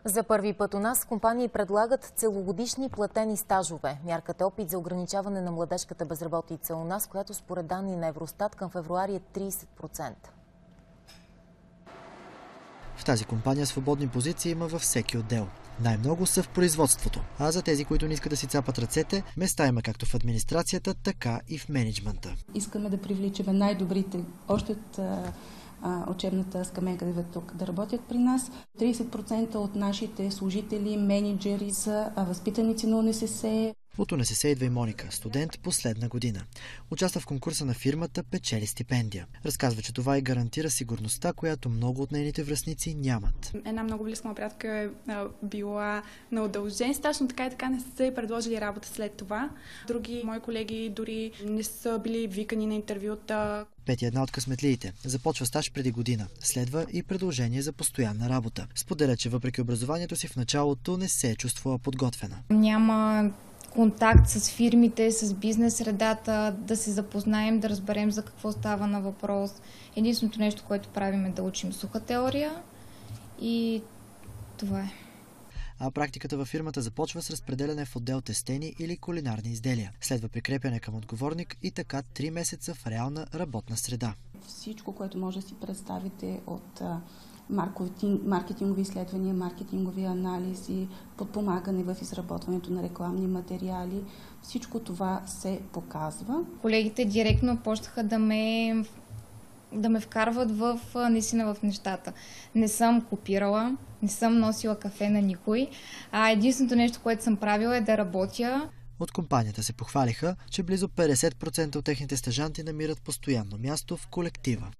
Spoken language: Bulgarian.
За първи път у нас компании предлагат целогодишни платени стажове. Мярката е опит за ограничаване на младежката безработица у нас, която според данни на Евростат към февруари е 30%. В тази компания свободни позиции има във всеки отдел. Най-много са в производството, а за тези, които не искат да си цапат ръцете, места има както в администрацията, така и в мениджмънта. Искаме да привличаме най-добрите още от учебната скамейка да работят при нас. 30% от нашите служители, менеджери са възпитаници на УНСС. От УНСС идва и Моника, студент последна година. Участва в конкурса на фирмата, печели стипендия. Разказва, че това и гарантира сигурността, която много от нейните връстници нямат. Една много близка приятелка е била на удължен стаж, но така и така не са предложили работа след това. Други мои колеги дори не са били викани на интервюта. Пети е една от късметлиите. Започва стаж преди година. Следва и предложение за постоянна работа. Споделя, че въпреки образованието си в началото не се е чувствала подготвена. Няма контакт с фирмите, с бизнес средата, да се запознаем, да разберем за какво става на въпрос. Единственото нещо, което правим, е да учим суха теория и това е. А практиката във фирмата започва с разпределяне в отдел тестени или кулинарни изделия. Следва прикрепяне към отговорник и така 3 месеца в реална работна среда. Всичко, което може да си представите от маркетингови изследвания, маркетингови анализи, подпомагане в изработването на рекламни материали, всичко това се показва. Колегите директно почнаха да ме вкарват наистина в нещата. Не съм копирала, не съм носила кафе на никой, а единственото нещо, което съм правила, е да работя. От компанията се похвалиха, че близо 50% от техните стажанти намират постоянно място в колектива.